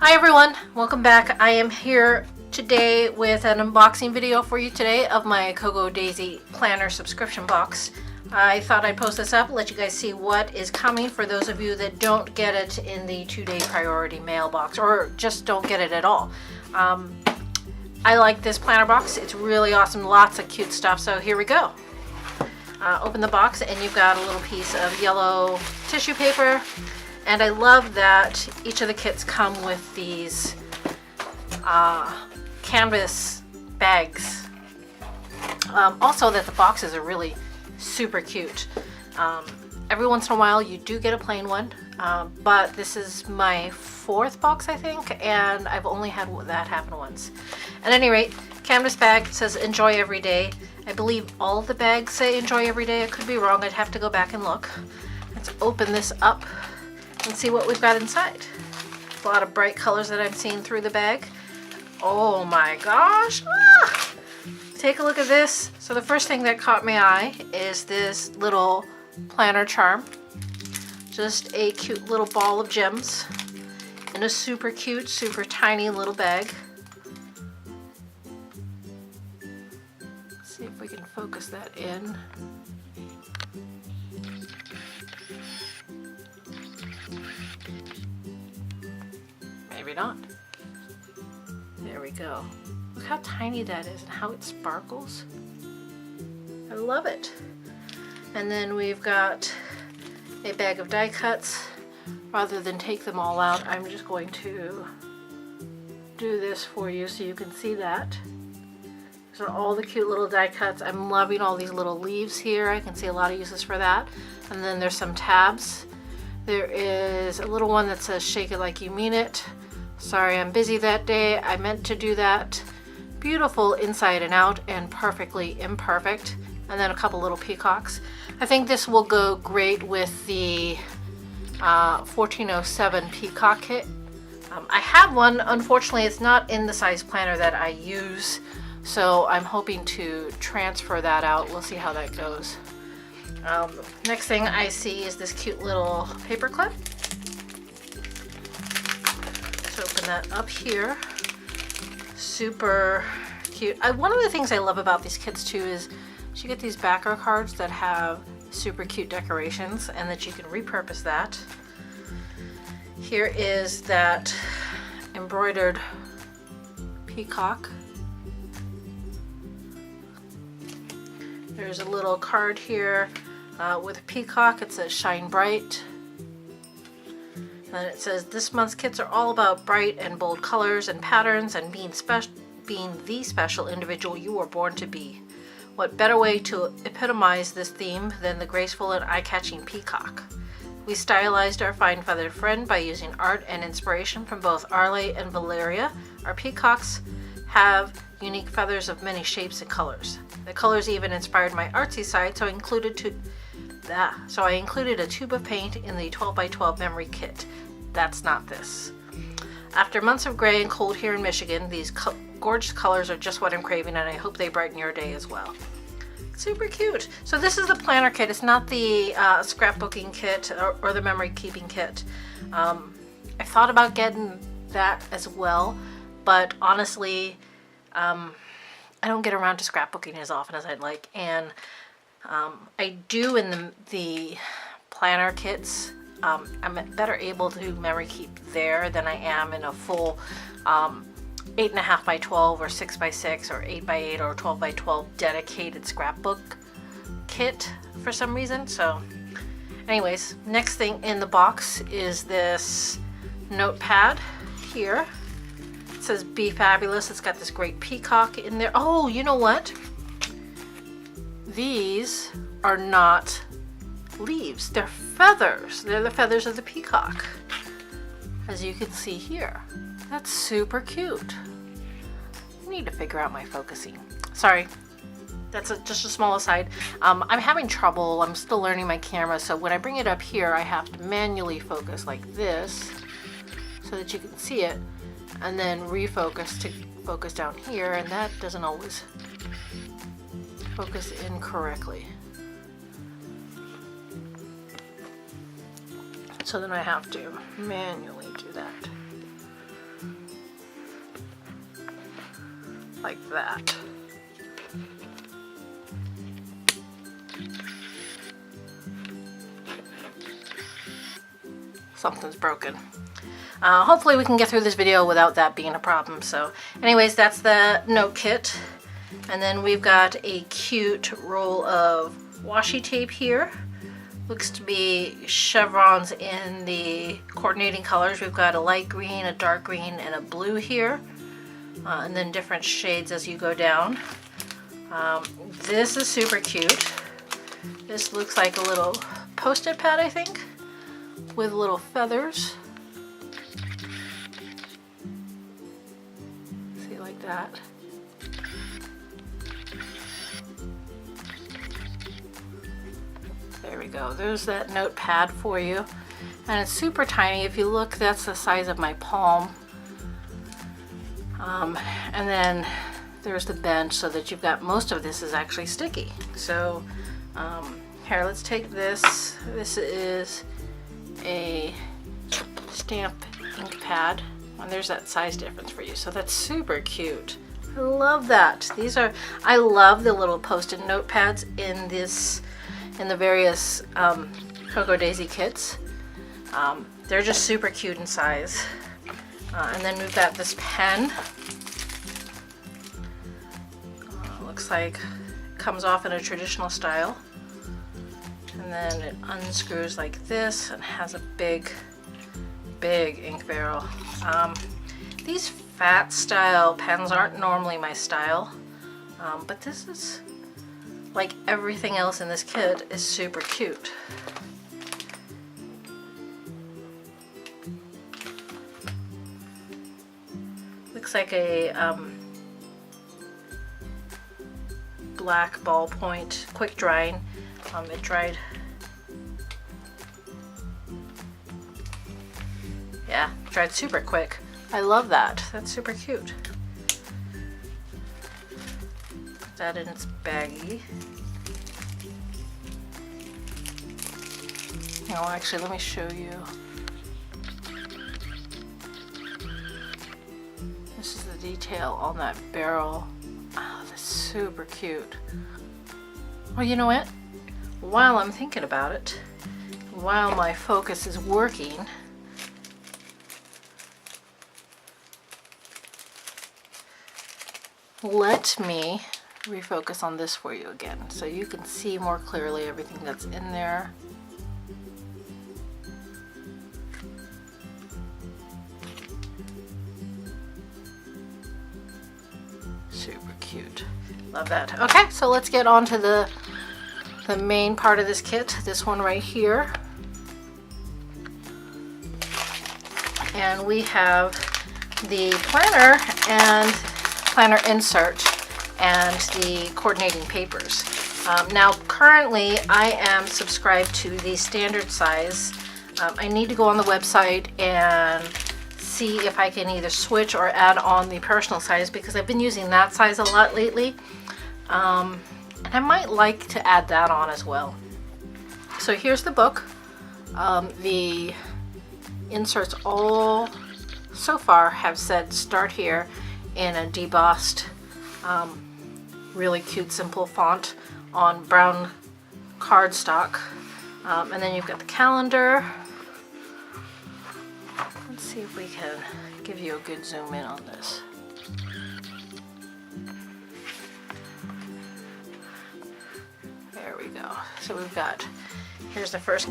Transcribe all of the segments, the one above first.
Hi everyone, welcome back. I am here today with an unboxing video for you today of my Cocoa Daisy planner subscription box. I thought I'd post this up, let you guys see what is coming for those of you that don't get it in the 2-day priority mailbox or just don't get it at all. I like this planner box. It's really awesome, lots of cute stuff. So here we go. Open the box and you've got a little piece of yellow tissue paper. And I love that each of the kits come with these canvas bags. Also that the boxes are really super cute. Every once in a while you do get a plain one, but this is my 4th box I think, and I've only had that happen once. At any rate, canvas bag says enjoy every day. I believe all of the bags say enjoy every day. I could be wrong, I'd have to go back and look. Let's open this up and see what we've got inside. A lot of bright colors that I'm seeing through the bag. Oh my gosh! Ah! Take a look at this. So the first thing that caught my eye is this little planner charm. Just a cute little ball of gems in a super cute, super tiny little bag. Let's see if we can focus that in. Maybe not. There we go. Look how tiny that is and how it sparkles. I love it. And then we've got a bag of die cuts. Rather than take them all out, I'm just going to do this for you so you can see that. These are all the cute little die cuts. I'm loving all these little leaves here. I can see a lot of uses for that. And then there's some tabs. There is a little one that says shake it like you mean it. Sorry, I'm busy that day. I meant to do that. Beautiful inside and out and perfectly imperfect. And then a couple little peacocks. I think this will go great with the 1407 peacock kit. I have one. Unfortunately, it's not in the size planner that I use. So I'm hoping to transfer that out. We'll see how that goes. Next thing I see is this cute little paper clip. Open that up here. Super cute. One of the things I love about these kits too is you get these backer cards that have super cute decorations and that you can repurpose that. Here is that embroidered peacock. There's a little card here with a peacock. It says shine bright. And it says this month's kits are all about bright and bold colors and patterns and being the special individual you were born to be. What better way to epitomize this theme than the graceful and eye-catching peacock? We stylized our fine feathered friend by using art and inspiration from both Arle and Valeria. Our peacocks have unique feathers of many shapes and colors. The colors even inspired my artsy side, so I included a tube of paint in the 12x12 memory kit. That's not this. After months of gray and cold here in Michigan, these gorgeous colors are just what I'm craving, and I hope they brighten your day as well. Super cute. So this is the planner kit. It's not the scrapbooking kit or the memory keeping kit. I thought about getting that as well, but honestly, I don't get around to scrapbooking as often as I'd like, and I do in the planner kits. I'm better able to memory keep there than I am in a full 8.5 by 12 or 6 by 6 or 8 by 8 or 12 by 12 dedicated scrapbook kit for some reason. So anyways, next thing in the box is this notepad here. It says be fabulous. It's got this great peacock in there. Oh, you know what? These are not leaves, they're feathers. They're the feathers of the peacock, as you can see here. That's super cute. I need to figure out my focusing. Sorry, that's just a small aside. I'm having trouble. I'm still learning my camera, so when I bring it up here, I have to manually focus like this so that you can see it, and then refocus to focus down here, and that doesn't always focus in correctly. So then I have to manually do that. like that. Something's broken. Hopefully we can get through this video without that being a problem. So anyways, that's the note kit. And then we've got a cute roll of washi tape here. Looks to be chevrons in the coordinating colors. We've got a light green, a dark green, and a blue here. And then different shades as you go down. This is super cute. This looks like a little post-it pad, I think, with little feathers. See, like that. There we go. There's that notepad for you. And it's super tiny. If you look, that's the size of my palm. And then there's the bench so that you've got, most of this is actually sticky. So here, let's take this. This is a stamp ink pad. And there's that size difference for you. So that's super cute. I love that. I love the little post-it notepads in the various Cocoa Daisy kits. They're just super cute in size. And then we've got this pen. Looks like it comes off in a traditional style. And then it unscrews like this and has a big ink barrel. These fat style pens aren't normally my style, but this is, like everything else in this kit, is super cute. Looks like a black ballpoint, quick drying. It dried. Yeah, dried super quick. I love that. That's super cute. Put that in its baggie. No, actually, let me show you. This is the detail on that barrel. Oh, that's super cute. Well, you know what? While I'm thinking about it, while my focus is working, let me refocus on this for you again so you can see more clearly everything that's in there. Super cute. Love that. Okay, so let's get on to the main part of this kit, this one right here. And we have the planner and planner insert and the coordinating papers. Now currently I am subscribed to the standard size. I need to go on the website and see if I can either switch or add on the personal size, because I've been using that size a lot lately. And I might like to add that on as well. So here's the book. The inserts all so far have said start here in a debossed, really cute simple font on brown cardstock. And then you've got the calendar. Let's see if we can give you a good zoom in on this. There we go. So we've got, here's the first.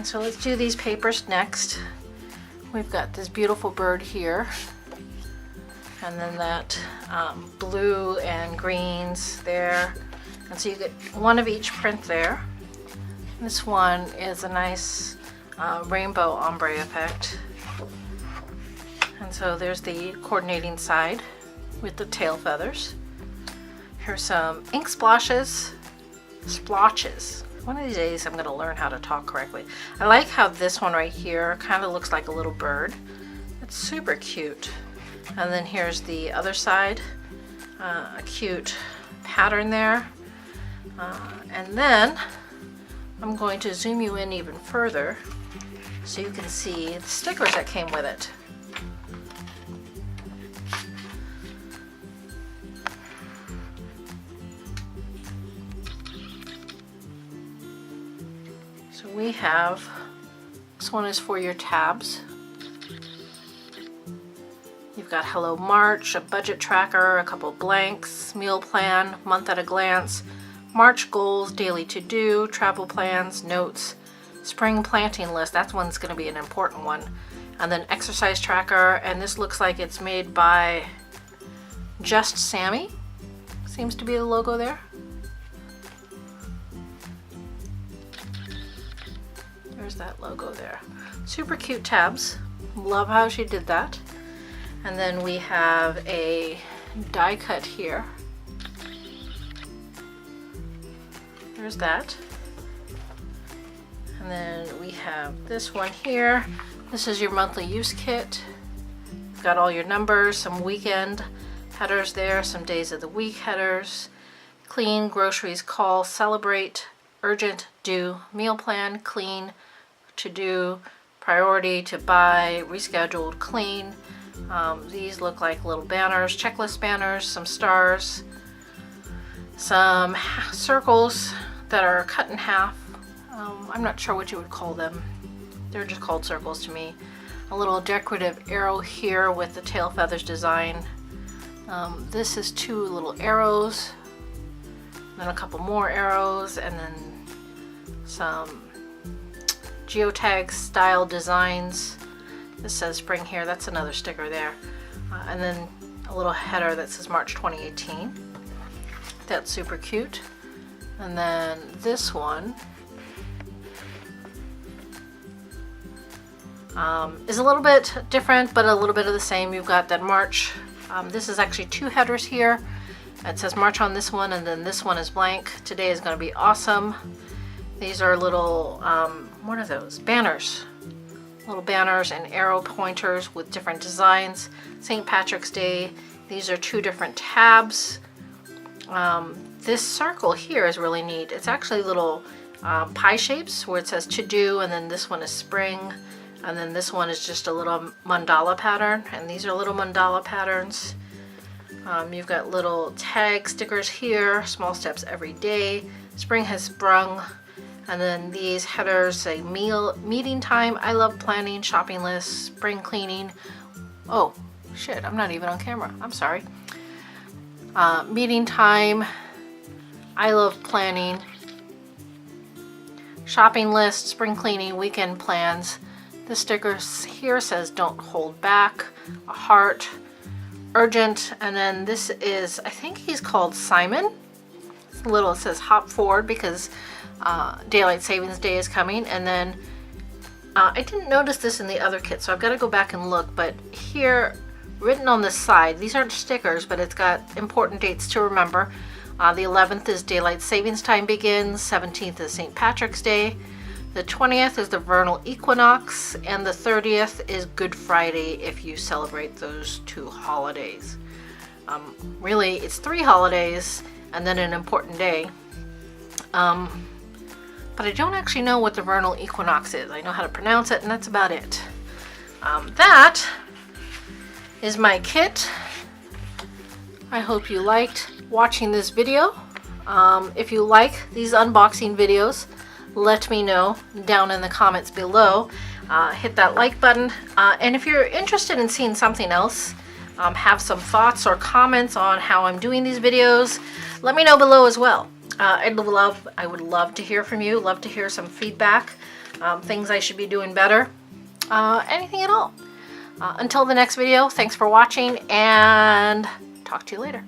So let's do these papers next. We've got this beautiful bird here, and then that blue and greens there. And so you get one of each print there. This one is a nice rainbow ombre effect. And so there's the coordinating side with the tail feathers. Here's some ink splotches. One of these days I'm going to learn how to talk correctly. I like how this one right here kind of looks like a little bird. It's super cute. And then here's the other side, a cute pattern there. And then I'm going to zoom you in even further so you can see the stickers that came with it. So we have, this one is for your tabs. You've got Hello March, a budget tracker, a couple blanks, meal plan, month at a glance, March goals, daily to-do, travel plans, notes, spring planting list. That one's going to be an important one. And then exercise tracker, and this looks like it's made by Just Sammy. Seems to be the logo there. There's that logo there. Super cute tabs. Love how she did that. And then we have a die cut here. There's that. And then we have this one here. This is your monthly use kit. You've got all your numbers, some weekend headers there, some days of the week headers. Clean, groceries, call, celebrate, urgent, due, meal plan, clean, to do, priority, to buy, rescheduled, clean. These look like little banners, checklist banners, some stars, some circles that are cut in half. I'm not sure what you would call them. They're just called circles to me. A little decorative arrow here with the tail feathers design. This is two little arrows, then a couple more arrows, and then some geotag style designs. This says spring here, that's another sticker there. And then a little header that says March 2018. That's super cute. And then this one is a little bit different, but a little bit of the same. You've got that March. This is actually two headers here. It says March on this one, and then this one is blank. Today is going to be awesome. These are little, what are those? Banners. Little banners and arrow pointers with different designs. St. Patrick's Day. These are two different tabs. This circle here is really neat. It's actually little pie shapes where it says to do, and then this one is spring, and then this one is just a little mandala pattern, and these are little mandala patterns. You've got little tag stickers here, small steps every day, spring has sprung. And then these headers say meeting time, I love planning, shopping lists, spring cleaning. Oh, shit, I'm not even on camera. I'm sorry. Meeting time, I love planning, shopping list, spring cleaning, weekend plans. The sticker here says don't hold back, a heart, urgent, and then this is, I think he's called Simon. It's little, it says hop forward because Daylight Savings Day is coming. And then I didn't notice this in the other kit, so I've got to go back and look, but here written on the side, these aren't stickers, but it's got important dates to remember. The 11th is Daylight Savings Time begins, 17th is St. Patrick's Day, the 20th is the vernal equinox, and the 30th is Good Friday if you celebrate those two holidays. Really, it's 3 holidays and then an important day. But I don't actually know what the vernal equinox is. I know how to pronounce it, and that's about it. That is my kit. I hope you liked watching this video. If you like these unboxing videos, let me know down in the comments below. Hit that like button. And if you're interested in seeing something else, have some thoughts or comments on how I'm doing these videos, let me know below as well. I would love to hear from you, love to hear some feedback, things I should be doing better, anything at all. Until the next video, thanks for watching, and talk to you later.